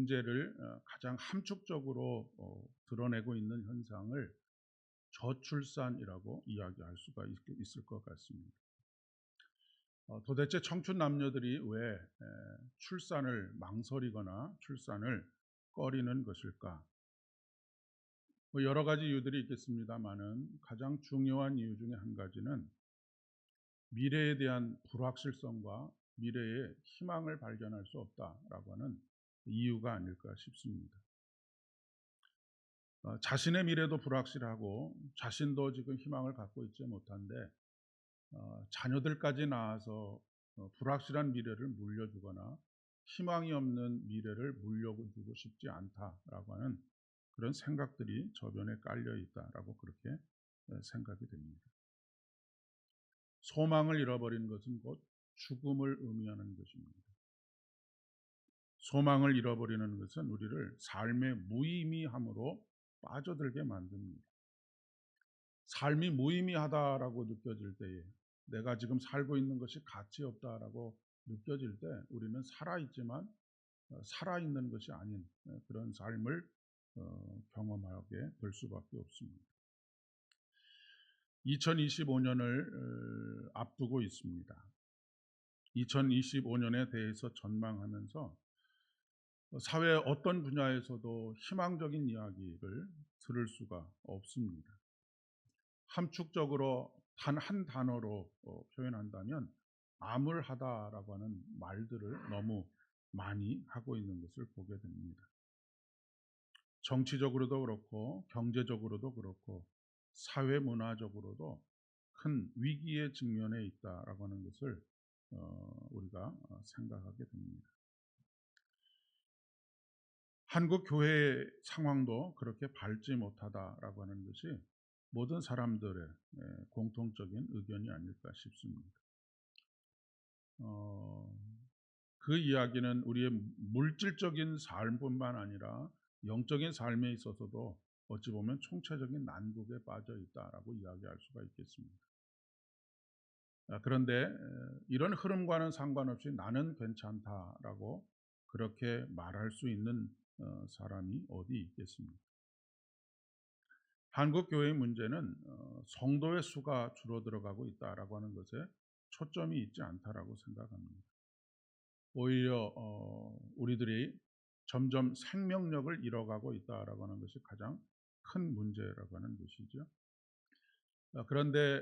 문제를 가장 함축적으로 드러내고 있는 현상을 저출산이라고 이야기할 수가 있을 것 같습니다. 도대체 청춘 남녀들이 왜 출산을 망설이거나 출산을 꺼리는 것일까? 여러 가지 이유들이 있겠습니다만은 가장 중요한 이유 중에 한 가지는 미래에 대한 불확실성과 미래의 희망을 발견할 수 없다라고 하는 이유가 아닐까 싶습니다. 자신의 미래도 불확실하고 자신도 지금 희망을 갖고 있지 못한데 자녀들까지 낳아서 불확실한 미래를 물려주거나 희망이 없는 미래를 물려주고 싶지 않다라고 하는 그런 생각들이 저변에 깔려 있다라고 그렇게 생각이 됩니다. 소망을 잃어버린 것은 곧 죽음을 의미하는 것입니다. 소망을 잃어버리는 것은 우리를 삶의 무의미함으로 빠져들게 만듭니다. 삶이 무의미하다라고 느껴질 때에, 내가 지금 살고 있는 것이 가치 없다라고 느껴질 때 우리는 살아있지만 살아있는 것이 아닌 그런 삶을 경험하게 될 수밖에 없습니다. 2025년을 앞두고 있습니다. 2025년에 대해서 전망하면서 사회의 어떤 분야에서도 희망적인 이야기를 들을 수가 없습니다. 함축적으로 단 한 단어로 표현한다면 암울하다라고 하는 말들을 너무 많이 하고 있는 것을 보게 됩니다. 정치적으로도 그렇고 경제적으로도 그렇고 사회 문화적으로도 큰 위기에 직면해 있다라고 하는 것을 우리가 생각하게 됩니다. 한국 교회의 상황도 그렇게 밝지 못하다라고 하는 것이 모든 사람들의 공통적인 의견이 아닐까 싶습니다. 그 이야기는 우리의 물질적인 삶뿐만 아니라 영적인 삶에 있어서도 어찌 보면 총체적인 난국에 빠져 있다라고 이야기할 수가 있겠습니다. 그런데 이런 흐름과는 상관없이 나는 괜찮다라고 그렇게 말할 수 있는 사람이 어디 있겠습니까? 한국 교회의 문제는 성도의 수가 줄어들어가고 있다라고 하는 것에 초점이 있지 않다라고 생각합니다. 오히려 우리들이 점점 생명력을 잃어가고 있다라고 하는 것이 가장 큰 문제라고 하는 것이죠. 그런데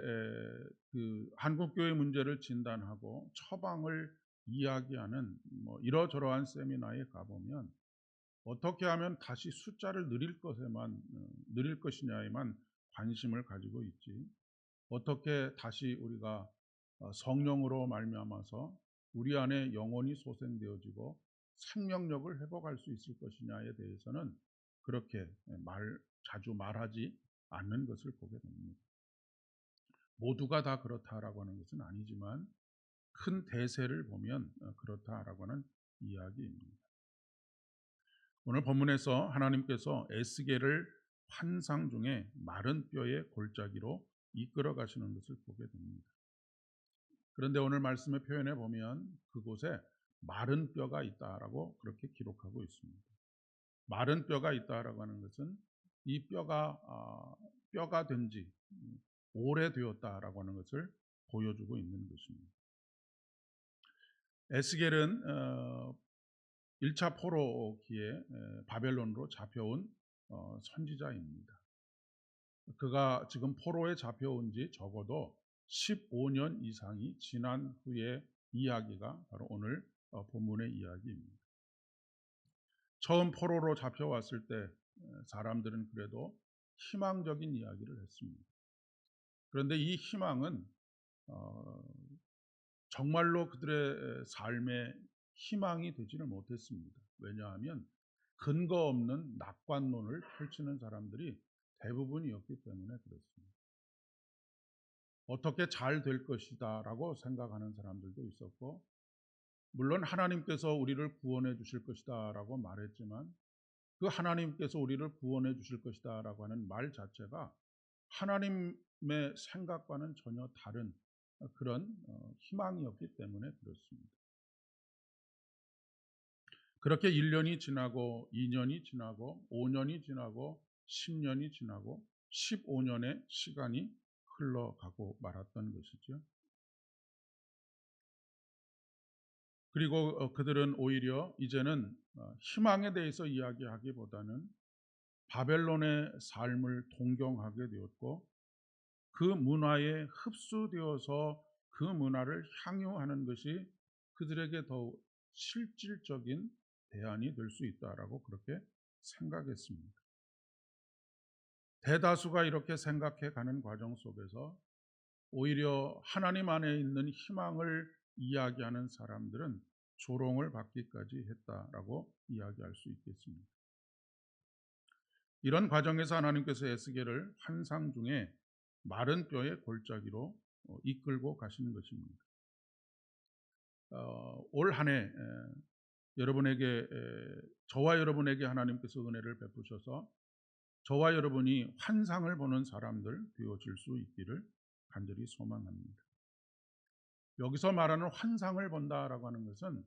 그 한국 교회 문제를 진단하고 처방을 이야기하는 이러저러한 세미나에 가보면 어떻게 하면 다시 숫자를 늘릴 것이냐에만 관심을 가지고 있지, 어떻게 다시 우리가 성령으로 말미암아서 우리 안에 영혼이 소생되어지고 생명력을 회복할 수 있을 것이냐에 대해서는 그렇게 자주 말하지 않는 것을 보게 됩니다. 모두가 다 그렇다라고 하는 것은 아니지만 큰 대세를 보면 그렇다라고 하는 이야기입니다. 오늘 본문에서 하나님께서 에스겔을 환상 중에 마른 뼈의 골짜기로 이끌어 가시는 것을 보게 됩니다. 그런데 오늘 말씀의 표현에 보면 그곳에 마른 뼈가 있다라고 그렇게 기록하고 있습니다. 마른 뼈가 있다라고 하는 것은 이 뼈가 된 지 오래되었다라고 하는 것을 보여주고 있는 것입니다. 에스겔은 1차 포로기에 바벨론으로 잡혀온 선지자입니다. 그가 지금 포로에 잡혀온 지 적어도 15년 이상이 지난 후의 이야기가 바로 오늘 본문의 이야기입니다. 처음 포로로 잡혀왔을 때 사람들은 그래도 희망적인 이야기를 했습니다. 그런데 이 희망은 정말로 그들의 삶에 희망이 되지는 못했습니다. 왜냐하면 근거 없는 낙관론을 펼치는 사람들이 대부분이었기 때문에 그렇습니다. 어떻게 잘 될 것이다 라고 생각하는 사람들도 있었고, 물론 하나님께서 우리를 구원해 주실 것이다 라고 말했지만 그 하나님께서 우리를 구원해 주실 것이다 라고 하는 말 자체가 하나님의 생각과는 전혀 다른 그런 희망이었기 때문에 그렇습니다. 그렇게 1년이 지나고 2년이 지나고 5년이 지나고 10년이 지나고 15년의 시간이 흘러가고 말았던 것이죠. 그리고 그들은 오히려 이제는 희망에 대해서 이야기하기보다는 바벨론의 삶을 동경하게 되었고, 그 문화에 흡수되어서 그 문화를 향유하는 것이 그들에게 더욱 실질적인 대안이 될 수 있다라고 그렇게 생각했습니다. 대다수가 이렇게 생각해 가는 과정 속에서 오히려 하나님 안에 있는 희망을 이야기하는 사람들은 조롱을 받기까지 했다라고 이야기할 수 있겠습니다. 이런 과정에서 하나님께서 에스겔을 환상 중에 마른 뼈의 골짜기로 이끌고 가시는 것입니다. 올 한 해 여러분에게 저와 여러분에게 하나님께서 은혜를 베푸셔서 저와 여러분이 환상을 보는 사람들 되어질 수 있기를 간절히 소망합니다. 여기서 말하는 환상을 본다라고 하는 것은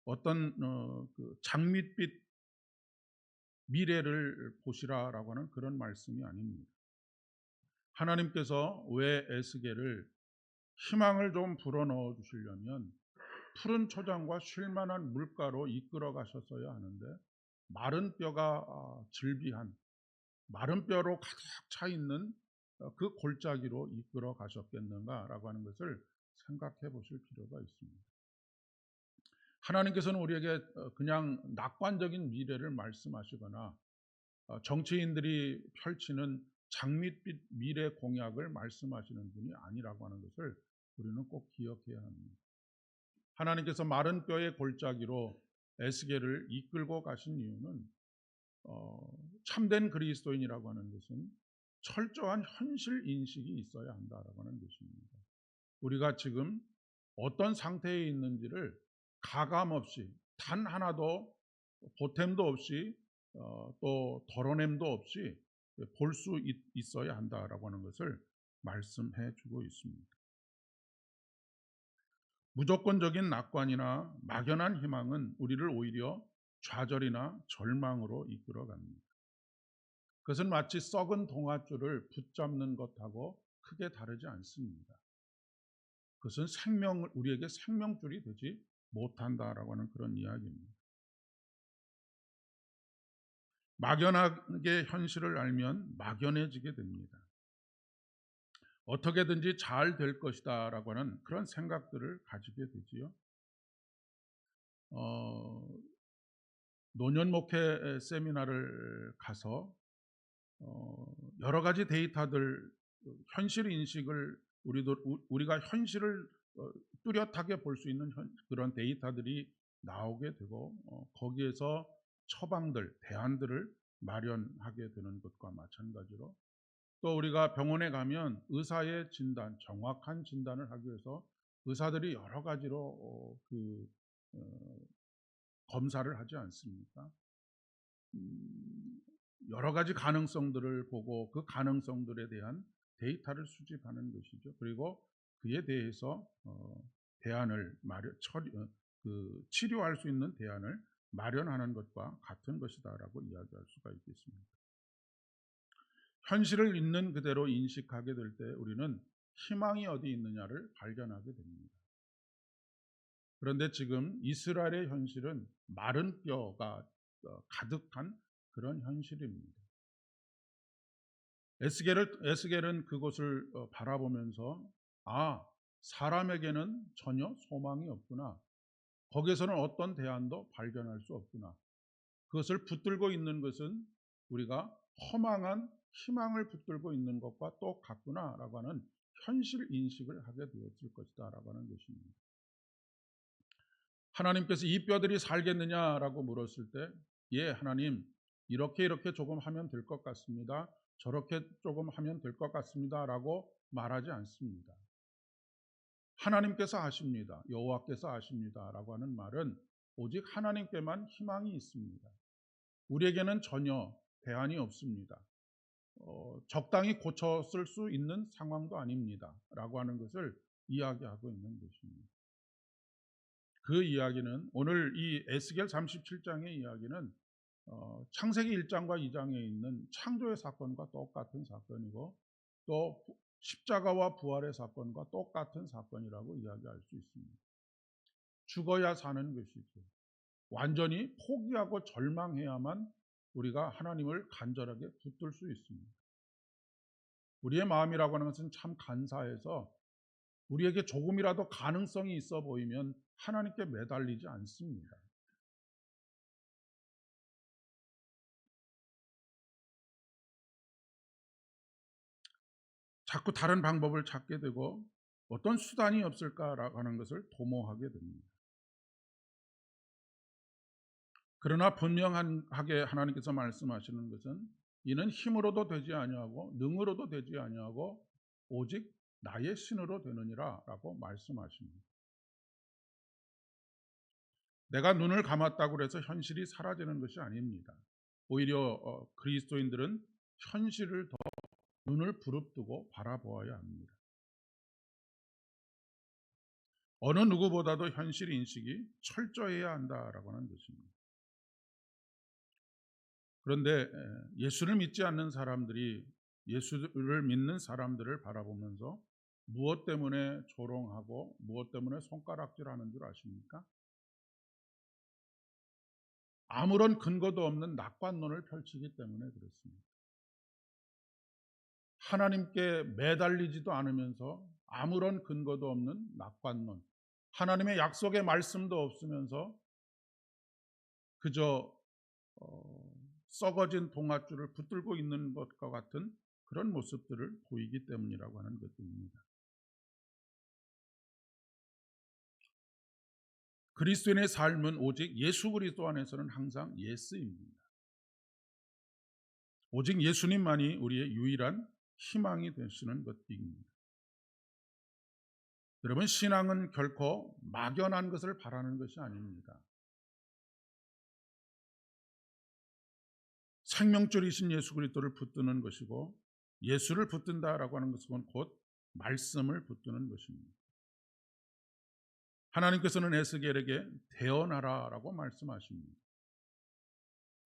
어떤 그 장밋빛 미래를 보시라라고 하는 그런 말씀이 아닙니다. 하나님께서 왜 에스겔을 희망을 좀 불어넣어 주시려면 푸른 초장과 쉴만한 물가로 이끌어 가셨어야 하는데, 마른 뼈가 즐비한 마른 뼈로 가득 차 있는 그 골짜기로 이끌어 가셨겠는가라고 하는 것을 생각해 보실 필요가 있습니다. 하나님께서는 우리에게 그냥 낙관적인 미래를 말씀하시거나 정치인들이 펼치는 장밋빛 미래 공약을 말씀하시는 분이 아니라고 하는 것을 우리는 꼭 기억해야 합니다. 하나님께서 마른 뼈의 골짜기로 에스겔을 이끌고 가신 이유는 참된 그리스도인이라고 하는 것은 철저한 현실 인식이 있어야 한다라고 하는 것입니다. 우리가 지금 어떤 상태에 있는지를 가감 없이, 단 하나도 보탬도 없이 또 덜어냄도 없이 볼 수 있어야 한다라고 하는 것을 말씀해 주고 있습니다. 무조건적인 낙관이나 막연한 희망은 우리를 오히려 좌절이나 절망으로 이끌어 갑니다. 그것은 마치 썩은 동아줄을 붙잡는 것하고 크게 다르지 않습니다. 그것은 우리에게 생명줄이 되지 못한다라고 하는 그런 이야기입니다. 막연하게 현실을 알면 막연해지게 됩니다. 어떻게든지 잘 될 것이다 라고 하는 그런 생각들을 가지게 되지요. 노년 목회 세미나를 가서 여러 가지 데이터들, 현실 인식을 우리가 현실을 뚜렷하게 볼 수 있는 그런 데이터들이 나오게 되고, 거기에서 처방들, 대안들을 마련하게 되는 것과 마찬가지로, 또 우리가 병원에 가면 의사의 진단, 정확한 진단을 하기 위해서 의사들이 여러 가지로 검사를 하지 않습니까? 여러 가지 가능성들을 보고 그 가능성들에 대한 데이터를 수집하는 것이죠. 그리고 그에 대해서 대안을 치료할 수 있는 대안을 마련하는 것과 같은 것이다라고 이야기할 수가 있겠습니다. 현실을 있는 그대로 인식하게 될 때 우리는 희망이 어디 있느냐를 발견하게 됩니다. 그런데 지금 이스라엘의 현실은 마른 뼈가 가득한 그런 현실입니다. 에스겔은 그곳을 바라보면서 사람에게는 전혀 소망이 없구나. 거기에서는 어떤 대안도 발견할 수 없구나. 그것을 붙들고 있는 것은 우리가 허망한 희망을 붙들고 있는 것과 똑같구나라고 하는 현실 인식을 하게 되었을 것이다라고 하는 것입니다. 하나님께서 이 뼈들이 살겠느냐라고 물었을 때, 예, 하나님, 이렇게 조금 하면 될 것 같습니다. 저렇게 조금 하면 될 것 같습니다라고 말하지 않습니다. 하나님께서 아십니다. 여호와께서 아십니다라고 하는 말은 오직 하나님께만 희망이 있습니다. 우리에게는 전혀 대안이 없습니다. 적당히 고쳤을 수 있는 상황도 아닙니다 라고 하는 것을 이야기하고 있는 것입니다. 그 이야기는 오늘 이 에스겔 37장의 이야기는 창세기 1장과 2장에 있는 창조의 사건과 똑같은 사건이고 또 십자가와 부활의 사건과 똑같은 사건이라고 이야기할 수 있습니다. 죽어야 사는 것이죠. 완전히 포기하고 절망해야만 우리가 하나님을 간절하게 붙들 수 있습니다. 우리의 마음이라고 하는 것은 참 간사해서 우리에게 조금이라도 가능성이 있어 보이면 하나님께 매달리지 않습니다. 자꾸 다른 방법을 찾게 되고 어떤 수단이 없을까라고 하는 것을 도모하게 됩니다. 그러나 분명하게 하나님께서 말씀하시는 것은 이는 힘으로도 되지 아니하고 능으로도 되지 아니하고 오직 나의 신으로 되느니라라고 말씀하십니다. 내가 눈을 감았다고 해서 현실이 사라지는 것이 아닙니다. 오히려 그리스도인들은 현실을 더 눈을 부릅뜨고 바라보아야 합니다. 어느 누구보다도 현실 인식이 철저해야 한다라고 하는 것입니다. 그런데 예수를 믿지 않는 사람들이 예수를 믿는 사람들을 바라보면서 무엇 때문에 조롱하고 무엇 때문에 손가락질하는 줄 아십니까? 아무런 근거도 없는 낙관론을 펼치기 때문에 그렇습니다. 하나님께 매달리지도 않으면서 아무런 근거도 없는 낙관론, 하나님의 약속의 말씀도 없으면서 그저 썩어진 동아줄을 붙들고 있는 것과 같은 그런 모습들을 보이기 때문이라고 하는 것입니다. 그리스도인의 삶은 오직 예수 그리스도 안에서는 항상 예스입니다. 오직 예수님만이 우리의 유일한 희망이 되시는 것입니다. 여러분, 신앙은 결코 막연한 것을 바라는 것이 아닙니다. 생명줄이신 예수 그리스도를 붙드는 것이고 예수를 붙든다라고 하는 것은 곧 말씀을 붙드는 것입니다. 하나님께서는 에스겔에게 대언하라라고 말씀하십니다.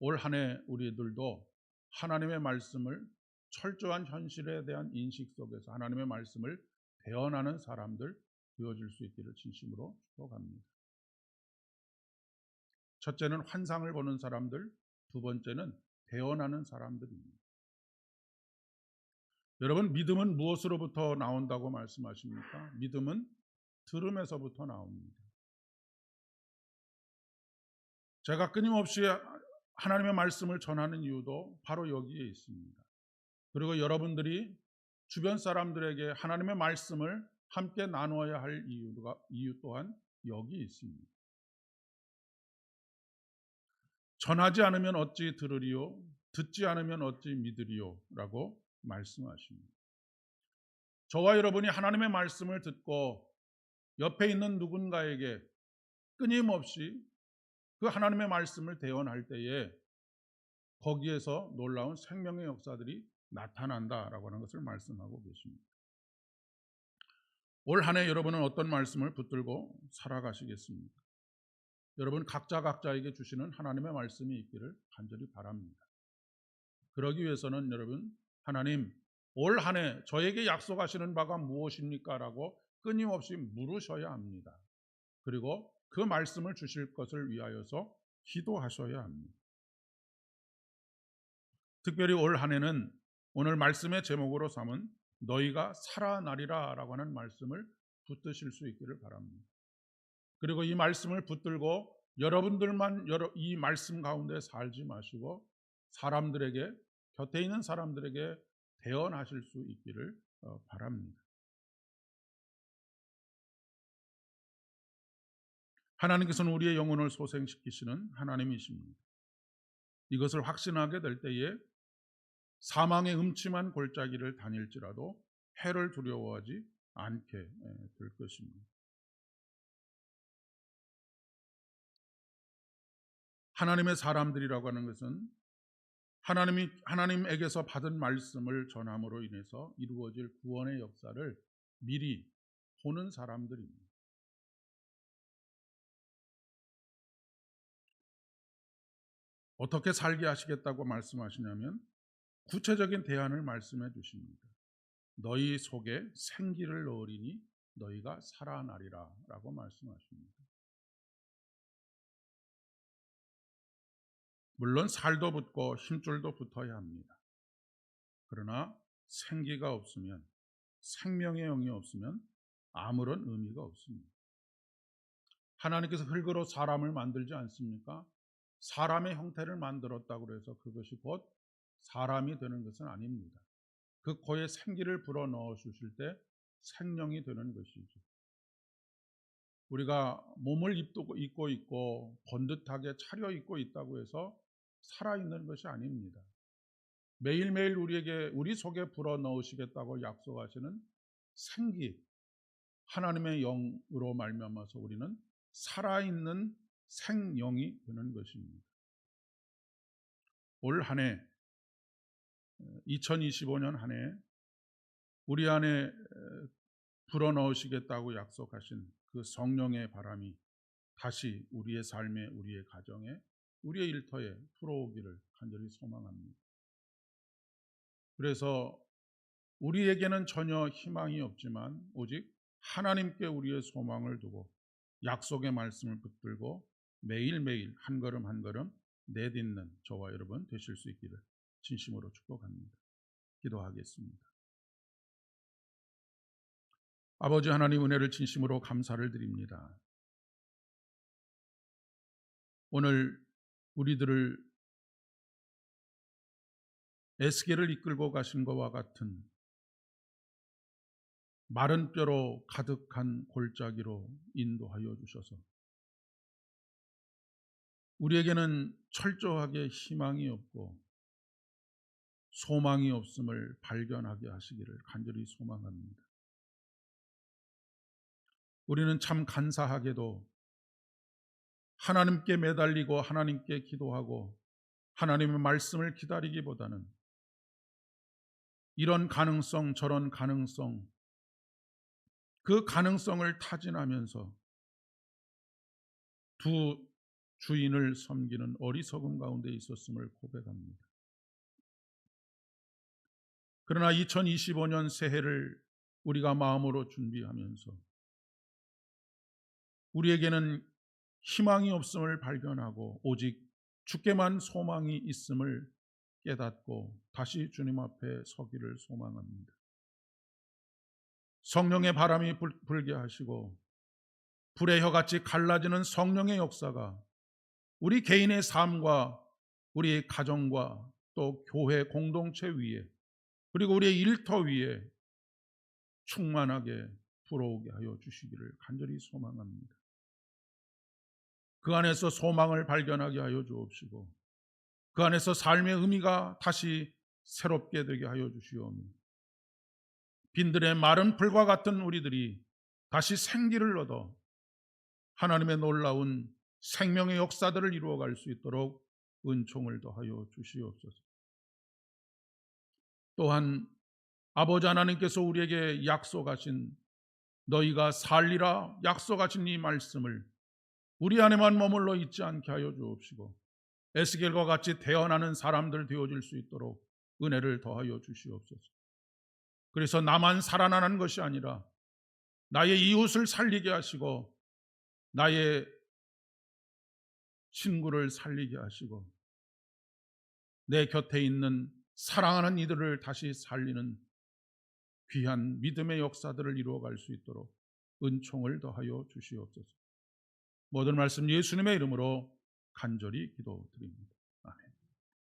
올 한 해 우리들도 하나님의 말씀을 철저한 현실에 대한 인식 속에서 하나님의 말씀을 대언하는 사람들 되어질 수 있기를 진심으로 축복합니다. 첫째는 환상을 보는 사람들, 두 번째는 대언하는 사람들입니다. 여러분, 믿음은 무엇으로부터 나온다고 말씀하십니까? 믿음은 들음에서부터 나옵니다. 제가 끊임없이 하나님의 말씀을 전하는 이유도 바로 여기에 있습니다. 그리고 여러분들이 주변 사람들에게 하나님의 말씀을 함께 나누어야 할 이유 또한 여기 있습니다. 전하지 않으면 어찌 들으리요? 듣지 않으면 어찌 믿으리요? 라고 말씀하십니다. 저와 여러분이 하나님의 말씀을 듣고 옆에 있는 누군가에게 끊임없이 그 하나님의 말씀을 대언할 때에 거기에서 놀라운 생명의 역사들이 나타난다라고 하는 것을 말씀하고 계십니다. 올 한 해 여러분은 어떤 말씀을 붙들고 살아가시겠습니까? 여러분 각자에게 주시는 하나님의 말씀이 있기를 간절히 바랍니다. 그러기 위해서는 여러분 하나님 올 한 해 저에게 약속하시는 바가 무엇입니까? 라고 끊임없이 물으셔야 합니다. 그리고 그 말씀을 주실 것을 위하여서 기도하셔야 합니다. 특별히 올 한 해는 오늘 말씀의 제목으로 삼은 너희가 살아나리라 라고 하는 말씀을 붙드실 수 있기를 바랍니다. 그리고 이 말씀을 붙들고 여러분들만 이 말씀 가운데 살지 마시고 사람들에게 곁에 있는 사람들에게 대언하실 수 있기를 바랍니다. 하나님께서는 우리의 영혼을 소생시키시는 하나님이십니다. 이것을 확신하게 될 때에 사망의 음침한 골짜기를 다닐지라도 해를 두려워하지 않게 될 것입니다. 하나님의 사람들이라고 하는 것은 하나님에게서 받은 말씀을 전함으로 인해서 이루어질 구원의 역사를 미리 보는 사람들입니다. 어떻게 살게 하시겠다고 말씀하시냐면 구체적인 대안을 말씀해 주십니다. 너희 속에 생기를 넣으리니 너희가 살아나리라 라고 말씀하십니다. 물론 살도 붙고 힘줄도 붙어야 합니다. 그러나 생기가 없으면, 생명의 영이 없으면 아무런 의미가 없습니다. 하나님께서 흙으로 사람을 만들지 않습니까? 사람의 형태를 만들었다고 해서 그것이 곧 사람이 되는 것은 아닙니다. 그 코에 생기를 불어 넣어 주실 때 생명이 되는 것이죠. 우리가 몸을 입고 있고 번듯하게 차려입고 있다고 해서 살아있는 것이 아닙니다. 매일매일 우리 속에 불어 넣으시겠다고 약속하시는 생기, 하나님의 영으로 말미암아서 우리는 살아있는 생영이 되는 것입니다. 올 한 해 2025년 한 해 우리 안에 불어넣으시겠다고 약속하신 그 성령의 바람이 다시 우리의 삶에, 우리의 가정에, 우리의 일터에 불어오기를 간절히 소망합니다. 그래서 우리에게는 전혀 희망이 없지만 오직 하나님께 우리의 소망을 두고 약속의 말씀을 붙들고 매일매일 한 걸음 한 걸음 내딛는 저와 여러분 되실 수 있기를 진심으로 축복합니다. 기도하겠습니다. 아버지 하나님, 은혜를 진심으로 감사를 드립니다. 오늘 우리들을 에스겔을 이끌고 가신 것과 같은 마른 뼈로 가득한 골짜기로 인도하여 주셔서 우리에게는 철저하게 희망이 없고 소망이 없음을 발견하게 하시기를 간절히 소망합니다. 우리는 참 간사하게도 하나님께 매달리고 하나님께 기도하고 하나님의 말씀을 기다리기보다는 이런 가능성 저런 가능성, 그 가능성을 타진하면서 두 주인을 섬기는 어리석음 가운데 있었음을 고백합니다. 그러나 2025년 새해를 우리가 마음으로 준비하면서 우리에게는 희망이 없음을 발견하고 오직 주께만 소망이 있음을 깨닫고 다시 주님 앞에 서기를 소망합니다. 성령의 바람이 불게 하시고 불의 혀같이 갈라지는 성령의 역사가 우리 개인의 삶과 우리 가정과 또 교회 공동체 위에 그리고 우리의 일터 위에 충만하게 불어오게 하여 주시기를 간절히 소망합니다. 그 안에서 소망을 발견하게 하여 주옵시고 그 안에서 삶의 의미가 다시 새롭게 되게 하여 주시오며 빈들의 마른 풀과 같은 우리들이 다시 생기를 얻어 하나님의 놀라운 생명의 역사들을 이루어갈 수 있도록 은총을 더하여 주시옵소서. 또한 아버지 하나님께서 우리에게 약속하신 너희가 살리라 약속하신 이 말씀을 우리 안에만 머물러 있지 않게 하여 주옵시고 에스겔과 같이 태어나는 사람들 되어질 수 있도록 은혜를 더하여 주시옵소서. 그래서 나만 살아나는 것이 아니라 나의 이웃을 살리게 하시고 나의 친구를 살리게 하시고 내 곁에 있는 사랑하는 이들을 다시 살리는 귀한 믿음의 역사들을 이루어갈 수 있도록 은총을 더하여 주시옵소서. 모든 말씀 예수님의 이름으로 간절히 기도드립니다.